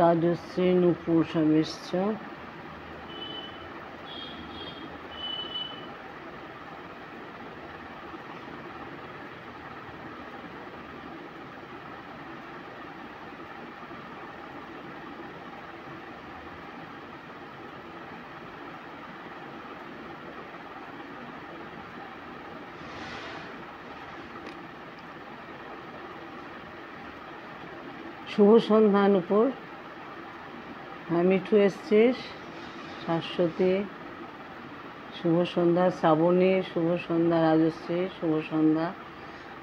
রাজশ্রী নুপুর সব এসছো। শুভ সন্ধ্যা নুপুর। হ্যাঁ, মিঠু এসছিস, শাশ্বতী শুভ সন্ধ্যা, শ্রাবণী শুভ সন্ধ্যা, রাজশ্রী শুভ সন্ধ্যা।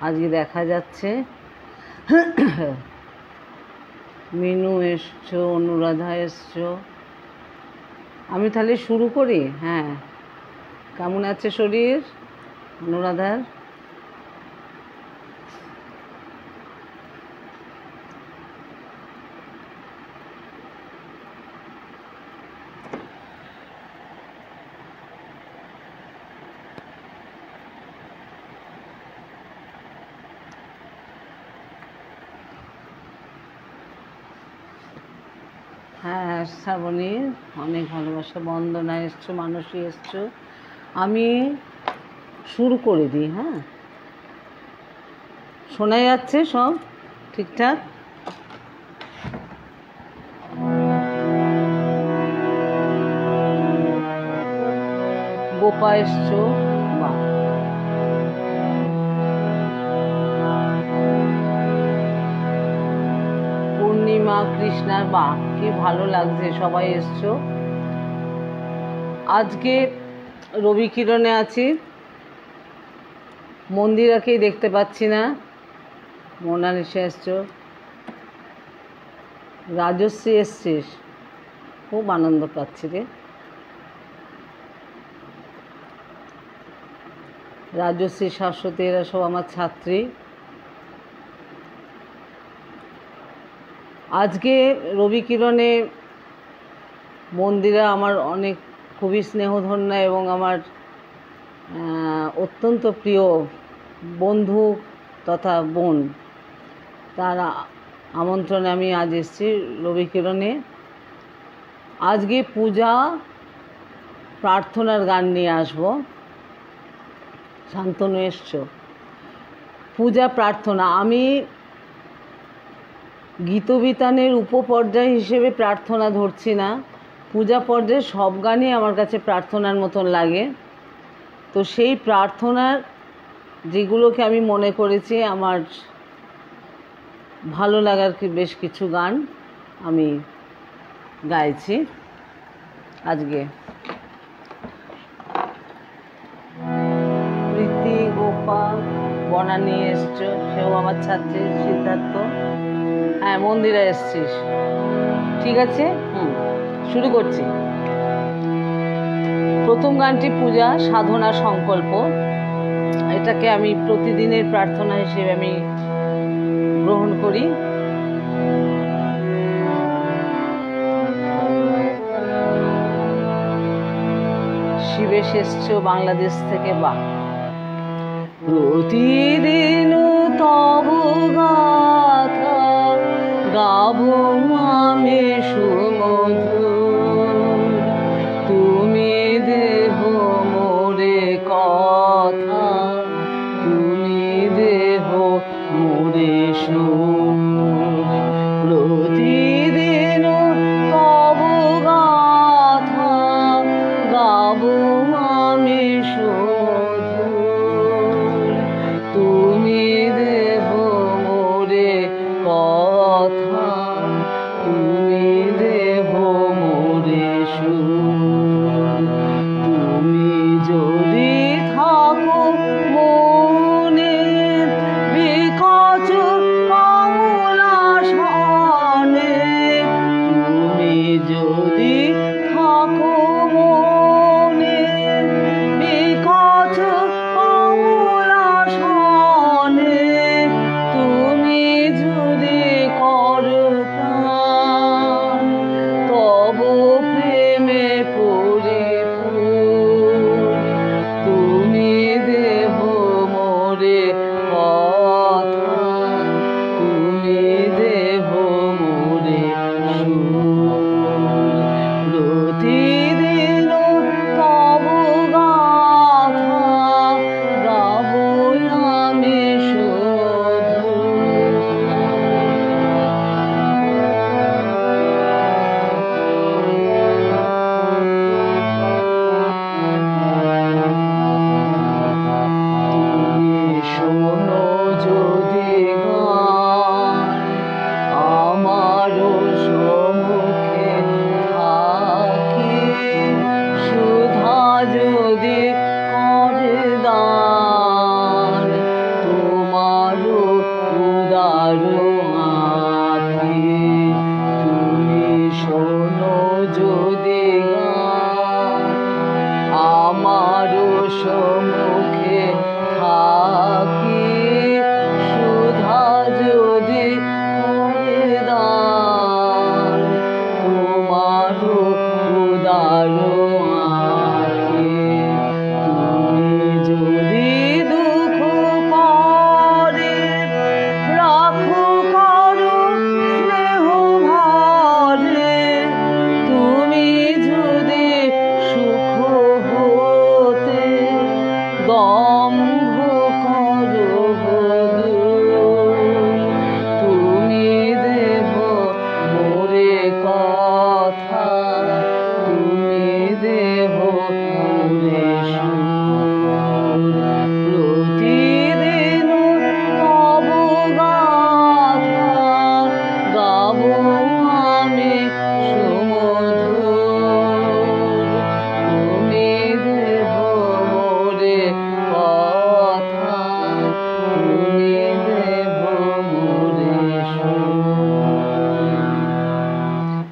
আজকে দেখা যাচ্ছে মিনু এসছো, অনুরাধা এসছো। আমি তাহলে শুরু করি। হ্যাঁ, কেমন আছে শরীর অনুরাধার? হ্যাঁ শ্রাবণী, অনেক ভালোবাসা। বন্দনা এসছো, মানসী এসছো। আমি শুরু করে দিই। হ্যাঁ, শোনা যাচ্ছে সব ঠিকঠাক? গোপা এসছো, বাহ। পূর্ণিমা, কৃষ্ণার, বাহ, কি ভালো লাগছে সবাই এসছো। আজকে রবি কিরণে আছি, মন্দিরাকেই দেখতে পাচ্ছি না। মোনালিসা এসছো, রাজশ্রী এসছিস, খুব আনন্দ পাচ্ছি রে। রাজশ্রী, শাশ্বতী এরা সব আমার ছাত্রী। আজকে রবি কিরণে মন্দিরা আমার অনেক খুবই স্নেহধন্যা এবং আমার অত্যন্ত প্রিয় বন্ধু তথা বোন। তার আমন্ত্রণে আমি আজ এসেছি রবি কিরণে। আজকে পূজা প্রার্থনার গান নিয়ে আসবো। শান্তনু এসছো, পূজা প্রার্থনা। আমি গীতবিতানের উপপর্যায় হিসেবে প্রার্থনা ধরছি না, পূজা পর্যায়ে সব গানই আমার কাছে প্রার্থনার মতন লাগে। তো সেই প্রার্থনার যেগুলোকে আমি মনে করেছি আমার ভালো লাগার বেশ কিছু গান আমি গাইছি আজকে। প্রীতি, গোপাল, বনানী এসছো, সেও আমার ছাত্রী। সিদ্ধার্থ, হ্যাঁ মন্দিরা এসছিস, ঠিক আছে। শুরু করছি। প্রথম গানটি পূজা সাধনা সংকল্প। এটাকে আমি প্রতিদিনের প্রার্থনা হিসেবে আমি গ্রহণ করি। শিবেশ এসছো বাংলাদেশ থেকে, বাহ। প্রতিদিন তব গাথা গাবো আমি সুমধুর, তুমি দেহ মোরে কথা, তুমি দেহ মোরে সুর। প্রতিদিন তব গাথা গাবো আমি সুমধুর, তুমি দেহ মোরে কথা, তুমি দেহ মোরে সুর। তুমি যদি থাকো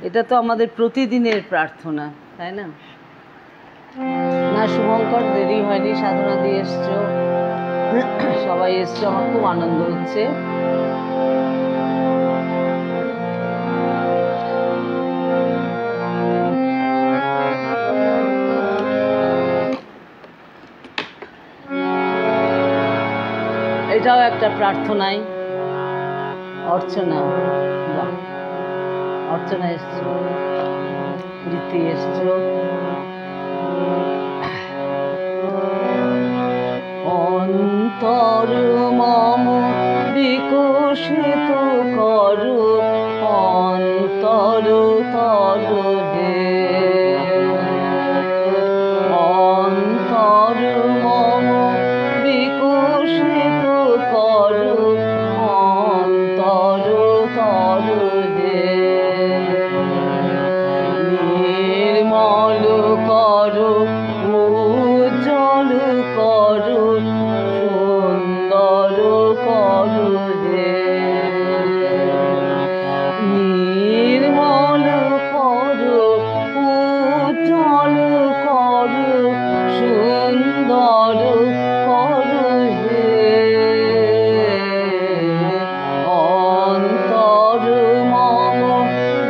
এটা তো আমাদের প্রতিদিনের প্রার্থনা, তাই না? না শুভঙ্কর, দেরি হয়নি, সাধনা দিয়ে এসছো, সবাই এসছো, আমার খুব আনন্দ হচ্ছে। এটাও একটা প্রার্থনাই। অর্চনা, অর্চনা এসছো, রীতি এসছো। অন্তর মম বিকশিত করো, অন্তর তর হে। অন্তর মম বিকশিত করো, অন্তর তর হে। নির্মল করো, উজ্জ্বল করো, সুন্দর করো হে। নির্মল করো, উজ্জ্বল করো, সুন্দর করো হে। অন্তর মম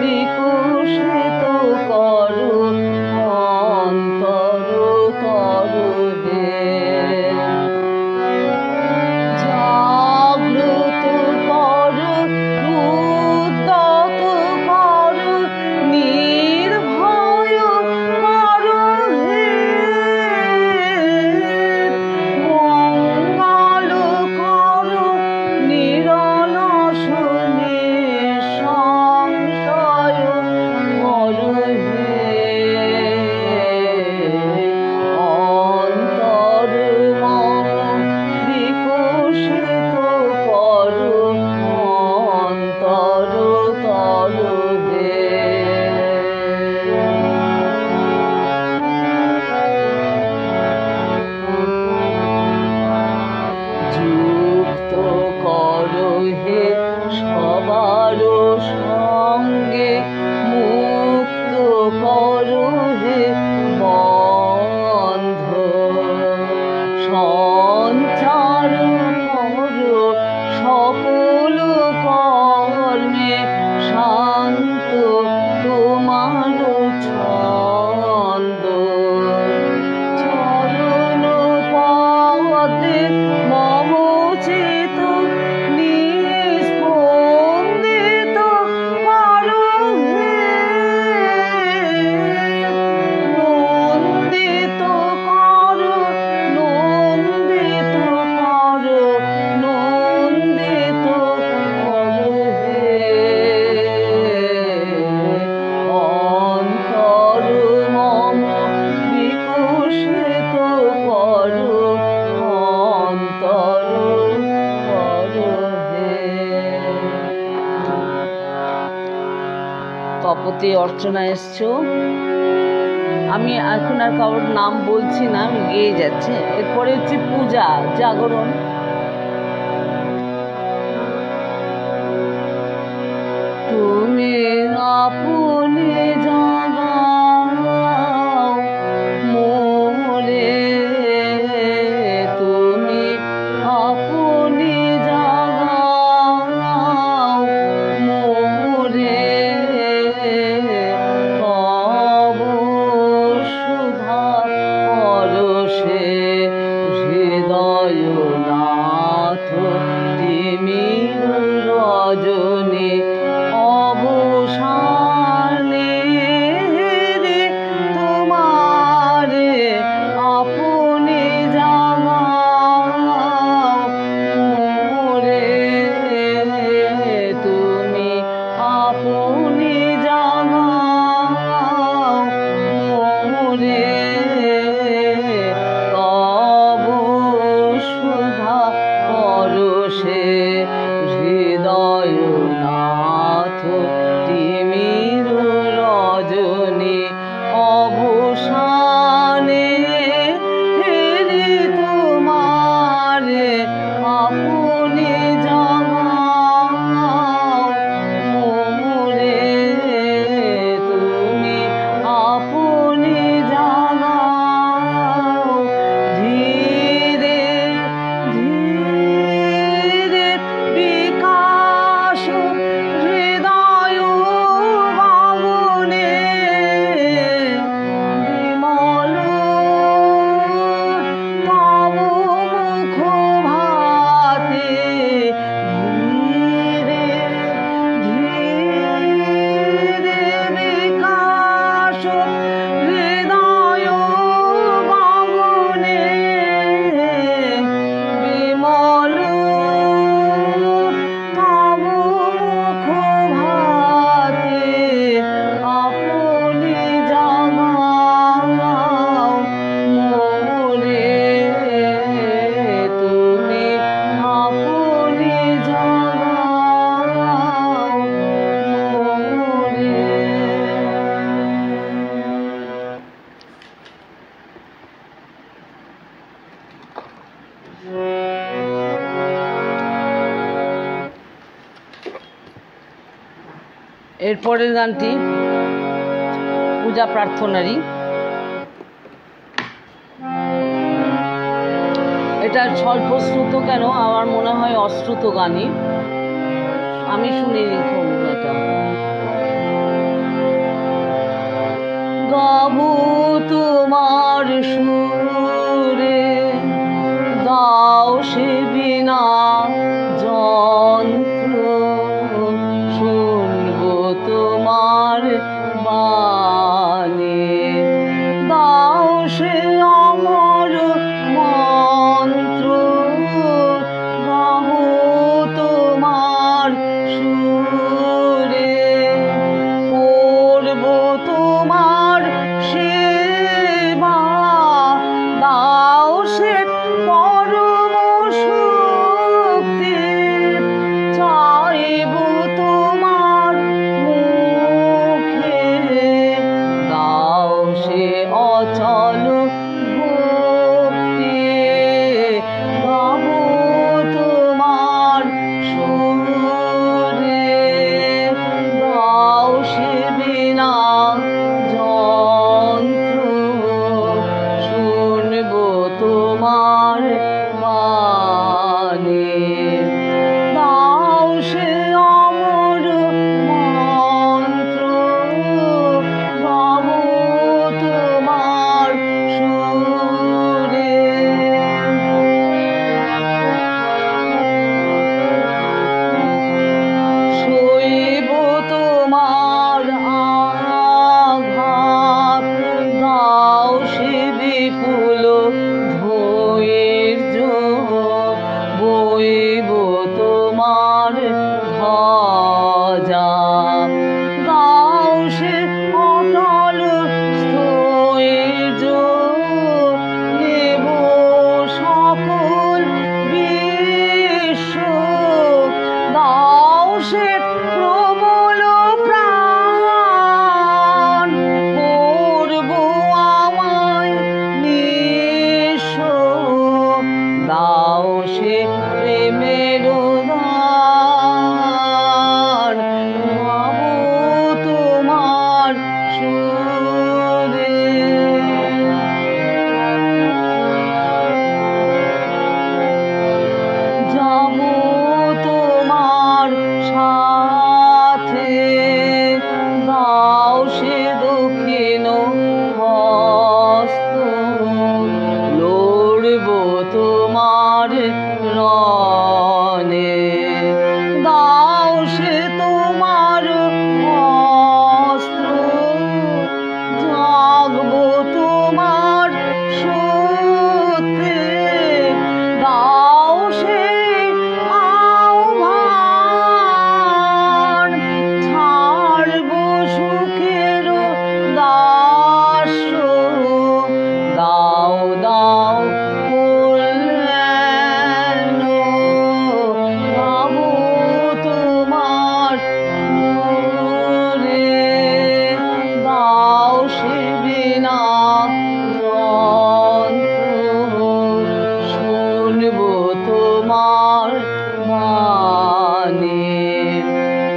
বিকশিত করো, অন্তর তর হে। জাগ্রত করো, উদ্যত করো, নির্ভয় করো হে। মঙ্গল করো, নিরলস নিঃসংশয় করো হে। অন্তর মম বিকশিত করো, অন্তর তর হে। যুক্ত করো হে সবার সঙ্গে, মুক্ত করো হে বন্ধ। সঞ্চার করো সকল কর্মে, শান্ত তোমার ছন্দ। চরণ পদে মম চিত নিস্পন্দিত করো হে। নন্দিত করো, নন্দিত করো, নন্দিত করো হে। অন্তর মম বিকশিত করো, অন্তর করো হে। তপতি অর্চনা এসছো। আমি এখন আর কারোর নাম বলছি না, আমি গেয়ে যাচ্ছি। এরপরে হচ্ছে পূজা, জাগরণ। তুমি আপনি জাগাও মোরে, তুমি আপনি জাগাও মোরে। তব সুধা পরশে হৃদয়নাথ তিমির রজনী অবসান এরপরের গানটি পূজা প্রার্থনারই। এটা স্বল্পশ্রুত কেন, আমার মনে হয় অশ্রুত গানই, আমি শুনিনি খুব এটা। গাবো তোমার সুরে দাও সে বিনা যন্ত্র, শুনবো তোমার বাণী, দাও সে অমর মন্ত্র, গাবো তোমার সুরে, করবো তোমার সেবা, দাও সে পরম শক্তি, চাইবো তোমার মুখে, দাও সে অচল ভক্তি, গাবো তোমার সুরে, দাও সে বিনা যন্ত্র, শুনবো তোমার বাণী, দাও সে অমর মন্ত্র, গাবো তোমার সুরে। সইব তোমার আঘাত, দাও সে বিপুল ধৈর্য, বইব তোমার ধ্বজা, দাও সে অটল স্থৈর্য, নেব সকল বিশ্ব, দাও সে প্রবল প্রাণ, করবো আমায় নিঃস্ব, দাও সে প্রেমের দান, গাবো তোমার সুরে। যাবো তোমার সাথে, দাও সে দক্ষিণ হস্ত, লড়বো তোমার রণে, দাও সে তোমার অস্ত্র, জাগবো তোমার সত্যে, দাও সে আহ্বান, ছাড়বো সুখের দাস্য, দাও দাও কল্যাণ, গাবো তোমার সুরে, দাও সে বিনা যন্ত্র, শুনবো তোমার বাণী,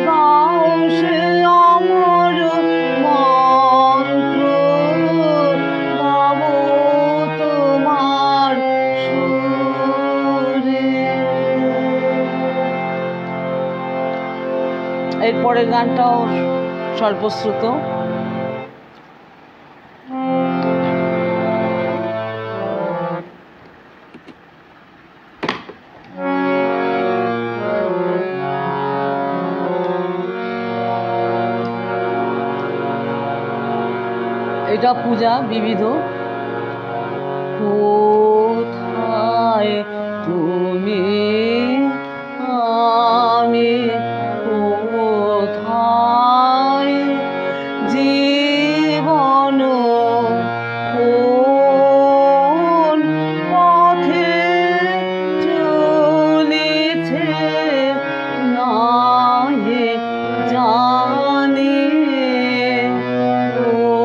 দাও সে অমর মন্ত্র, গাবো তোমার সুরে। এরপরের গানটাও স্বল্পশ্রুত। এটা পূজা বিবিধ। কোথায় তুমি, আমি কোথায়, জীবন কোন পথে চলেছে, নাহি জানি,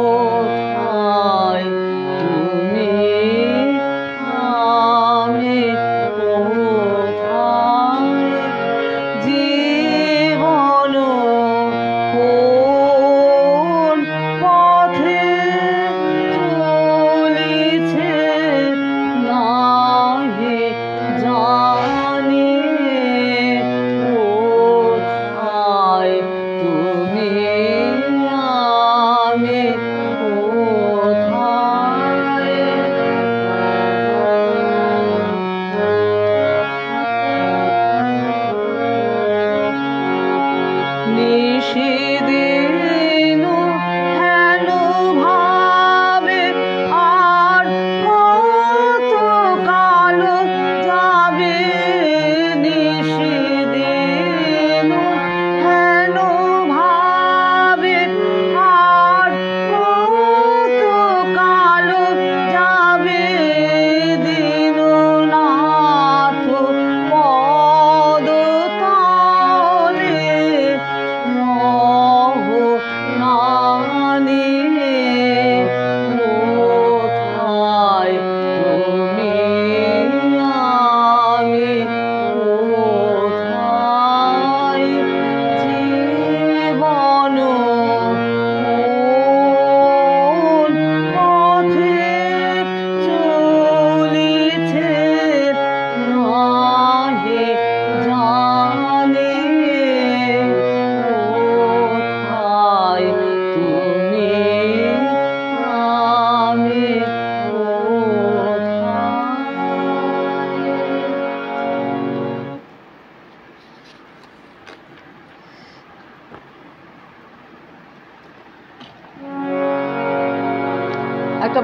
কোথায়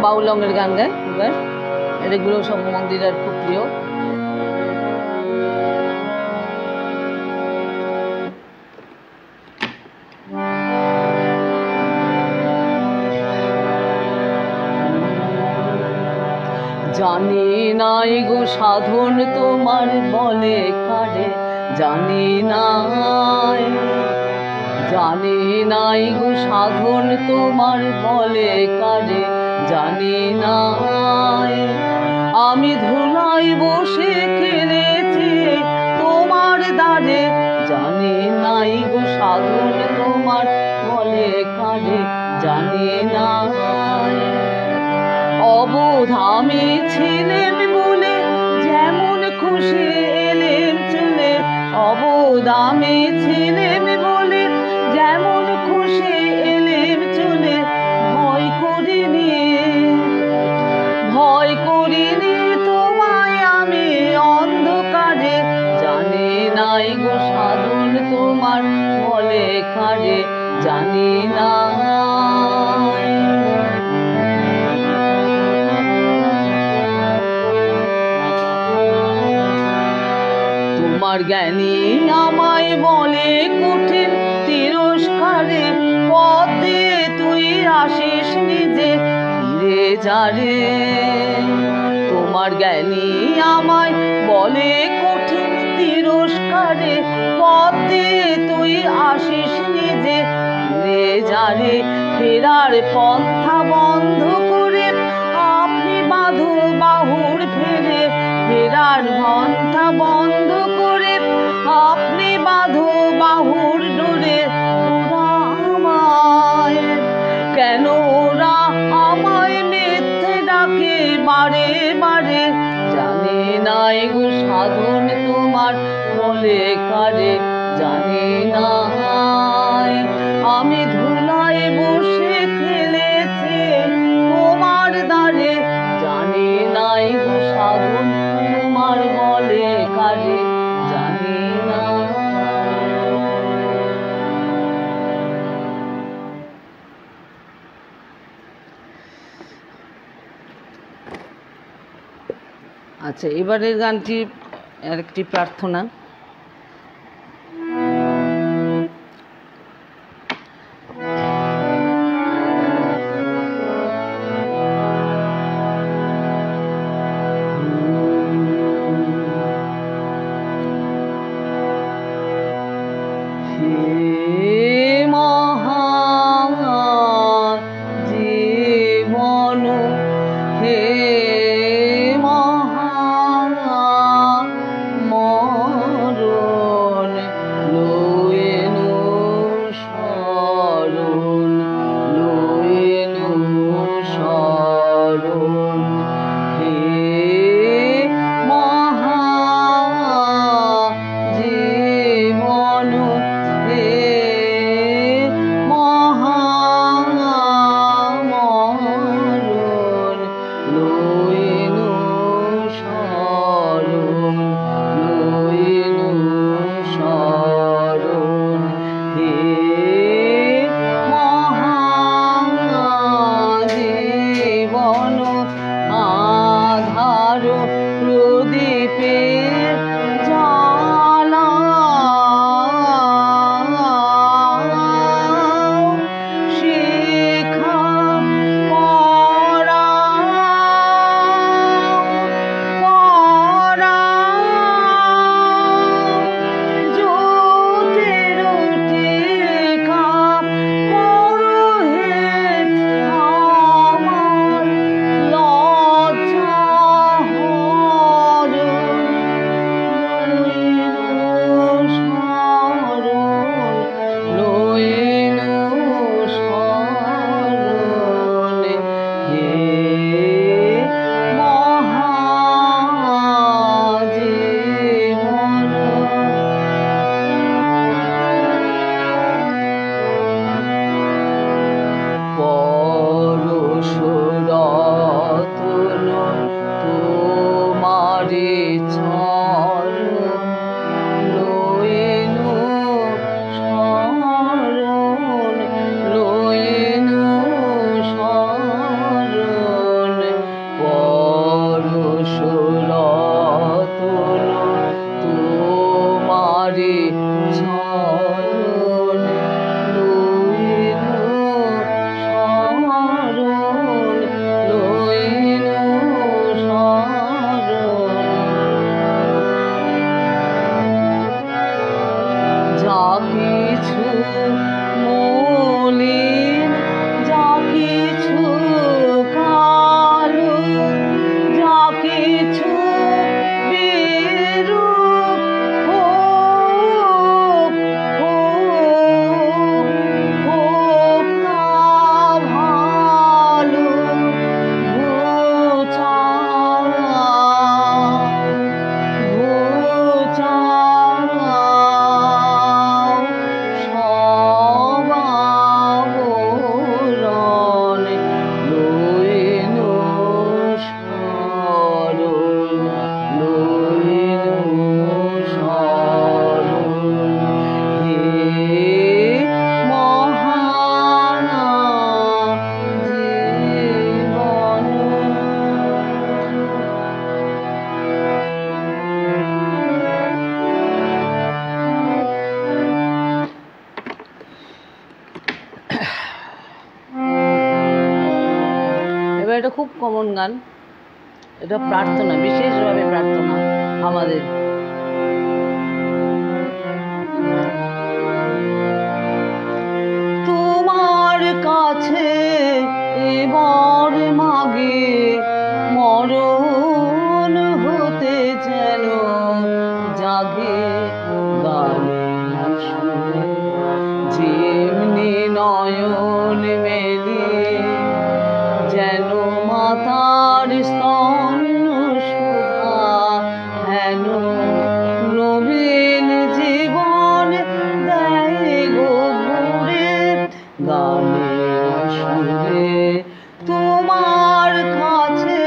বাউলঙ্গের গান গায় এবার, এগুলো সব মন্দিরের খুব প্রিয়। জানি নাই গো সাধন তোমার বলে কারে, জানি নাই, জানি নাই গো সাধন তোমার বলে কারে, জানি নাই। আমি ধুলায় বসে খেলেছি তোমার দ্বারে, জানি নাই গো সাধন তোমার বলে কারে, জানি নাই। অবোধ আমি ছিলেম বলে যেমন খুশি এলেম চলে, অবোধ আমি ছিলেম বলে যেমন খুশি এলেম চলে। ভয় করিনি, ভয় করিনি তোমায় আমি অন্ধকারে, জানি নাই গো সাধন তোমার বলে কারে, জানি নাই। তোমার জ্ঞানী আমায় বলে কঠিন তিরস্কারে, পথ দিয়ে তুই আসিস নিজে ফিরে যারে। তোমার জ্ঞানী আমায় বলে কঠিন তিরস্কারে, পথ দিয়ে তুই আসিস নিজে ফিরে যারে। ফেরার পন্থা বন্ধ করে আপনি বাঁধো বাহুর ফেরে, ফেরার পন্থা বন্ধ করে আপনি বাঁধো বাহুর ডোরে। ওরা আমায় কেন, ওরা আমায় মিথ্যে ডাকে বারে বারে, জানি নাই গো সাধন তোমার বলে কারে, জানি নাই। আমি ধুলায় বসে খেলেছি তোমার দ্বারে, জানি নাই গো সাধন তোমার বলে কারে, জানি না। আচ্ছা, এবারের গানটি আরেকটি প্রার্থনা। কিছু মলিন, যা কিছু কালো, যা কিছু বিরূপ হোক, হোক, হোক তা ভালো, এটা খুব কমন গান, এটা প্রার্থনা, বিশেষভাবে প্রার্থনা আমাদের। তোমার কাছে এবার মাগে মরণ হতে যেন জাগে গানের সুরে, যেমনি নয়ন মেলে যেন মাতার স্তন্য সুধা, হেন নবীন জীবন দেয় গো ভরে গানের সুরে। তোমার কাছে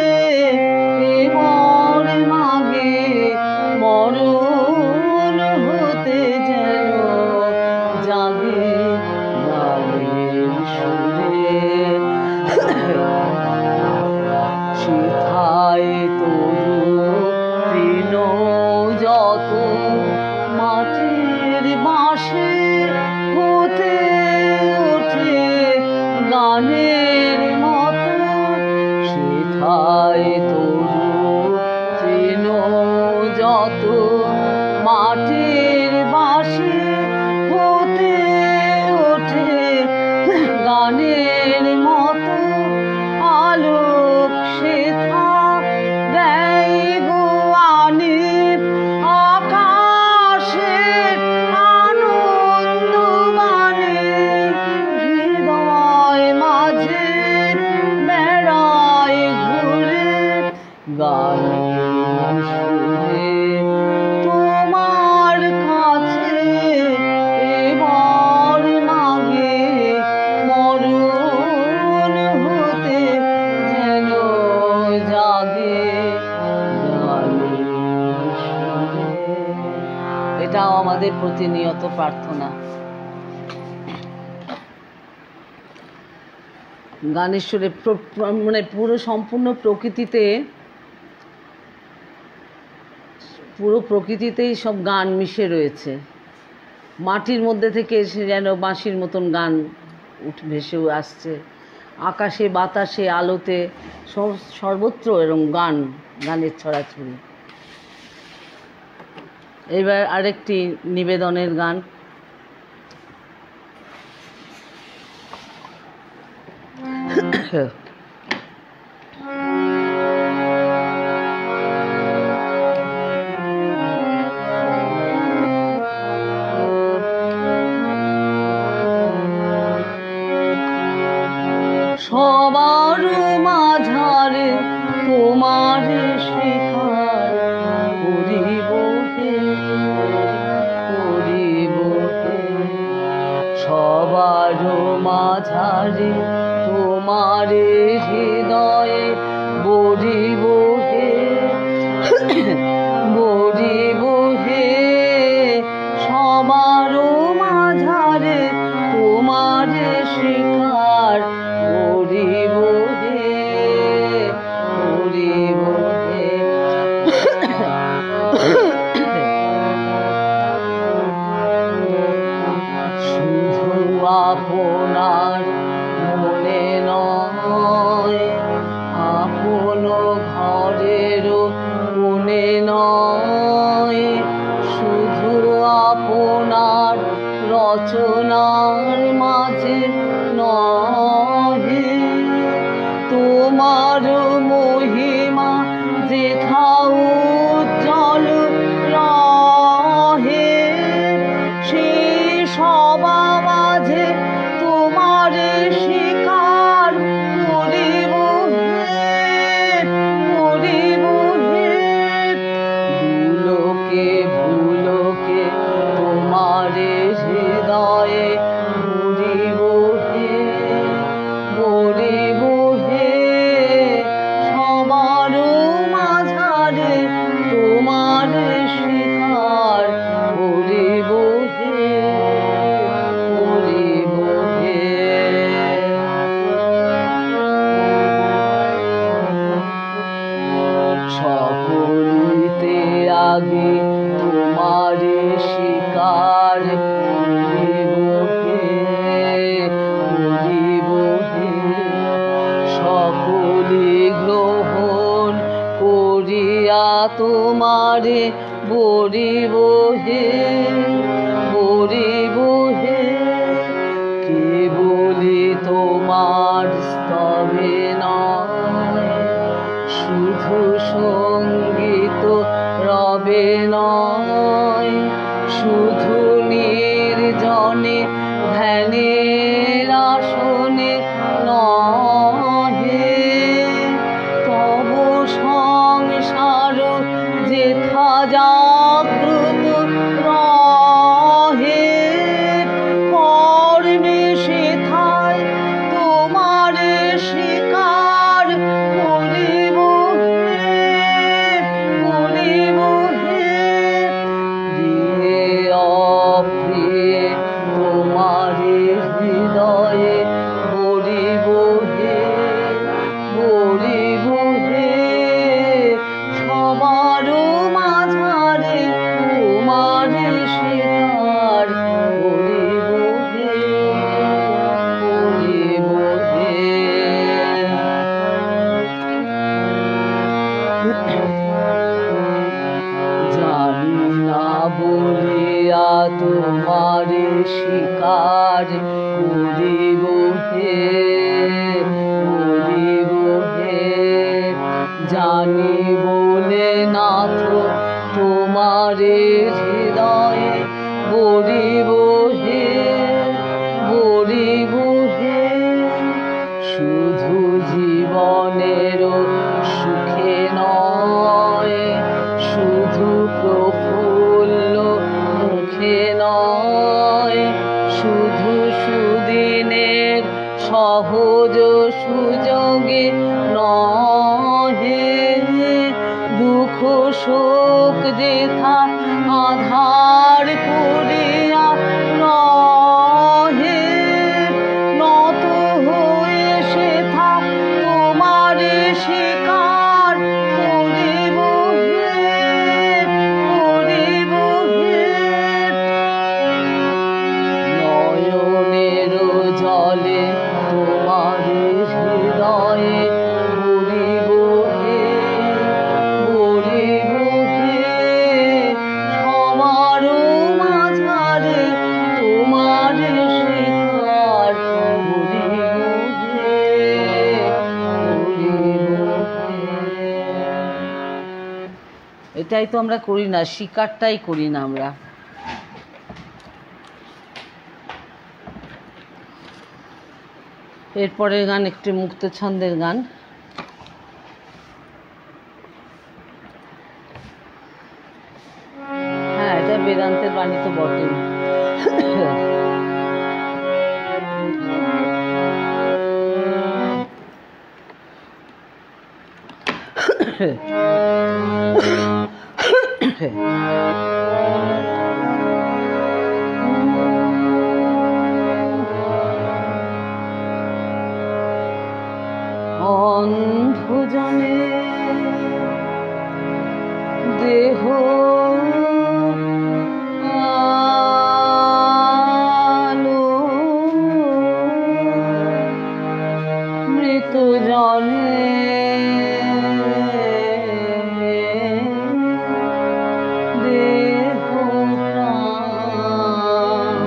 এবার মাগে মরণ হতে যেন জাগে গানের সুরে। শিখায় তরু তৃণ যত মাটির বাঁশে হতে ওঠে গানের মতো, শিখায় তরু তৃণ যত মাটির বাঁশে হতে ওঠে গানের মতো, আলোক শেখা দেয় গো আনি আকাশের আনন্দ মানে, হৃদয় মাঝে বেড়ায় ঘুরে গানের সুরে। তোমার কাছে এবার মাগে মরণ হতে যেন জাগে গানের সুরে। এটাও আমাদের প্রতিনিয়ত প্রার্থনা। গানের সুরে মানে পুরো সম্পূর্ণ প্রকৃতিতেই সব গান মিশে রয়েছে। মাটির মধ্যে থেকে এসে যেন বাঁশির মতন গান ভেসে আসছে, আকাশে বাতাসে আলোতে সর্বত্র এরকম গানের ছড়াছড়ি। এবার আরেকটি নিবেদনের গান। সবার মাঝারে তোমার শিখার করিব হে, করিব হে। সবার মাঝারে তোমার হৃদয়ে বরিব হে, বরিব হে। সবার মাঝারে তোমার শিখার করিব হে, করিব হে। শুধু আপনার মনে নয় রচনার মাঝে নহে তোমার মহিমা যেথা উজ্জ্বল রহে সে সবা মাঝে তোমার স্বীকার করিব হে ভুলোকে ভুলোকে তোমার হৃদয়ে মরিব হে সবার মাঝারে তোমার স্বীকার করিব হে সকলিতে আগে তোমার স্বীকার করিব হে সকলে গ্রহণ করিয়া তোমারে বরিব হে কেবলি তোমার স্তবে নয় শুধু সঙ্গীত রবে নয় শুধু নির্জনে ধ্যানের আসনে নহে তব সংসার যেথা জাগ্রত রহে কর্মে সেথায় তোমার স্বীকার করিব হে দিয়ে অপ্রিয়ে তোমার হৃদয়ে বরিব হে সবার মাঝারে তোমার স্বীকার করিব হে জানি না বলিয়া তোমার স্বীকার করিব হে জানি বলে নাথ তোমার হৃদয়ে বরিব হে শুধু জীবনের সুখে নয় শুধু প্রফুল্ল মুখে নয় শুধু সুদিনের সহজ সুযোগে নহে দুঃখ শোক যেথা আধার করিয়া রহে নত হয়ে সেথা তোমার স্বীকার করিব হে নয়নের জলে তোমার হৃদয়ে বরিব হে সবার মাঝারে তোমার স্বীকার করিব হে এটাই তো আমরা করি না, স্বীকারটাই করি না আমরা। এরপরের গান একটি মুক্ত ছন্দের গান। হ্যাঁ, এটা বেদান্তের বাণী তো বটেই। অন্ধজনে দেহ আলো মৃত জনে দেহ প্রাণ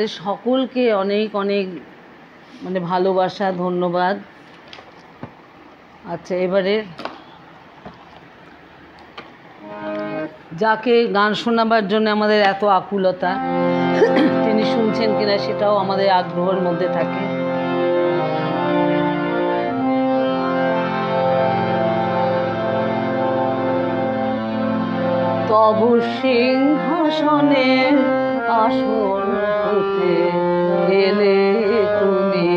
তোমাদের সকলকে অনেক অনেক মানে ভালোবাসা, ধন্যবাদ। আচ্ছা, এবারে যাকে গান শোনাবার জন্য আমাদের এত আকুলতা, তিনি শুনছেন কিনা সেটাও আমাদের আগ্রহের মধ্যে থাকে। তবু সিংহাসনের আসন হতে এলে তুমি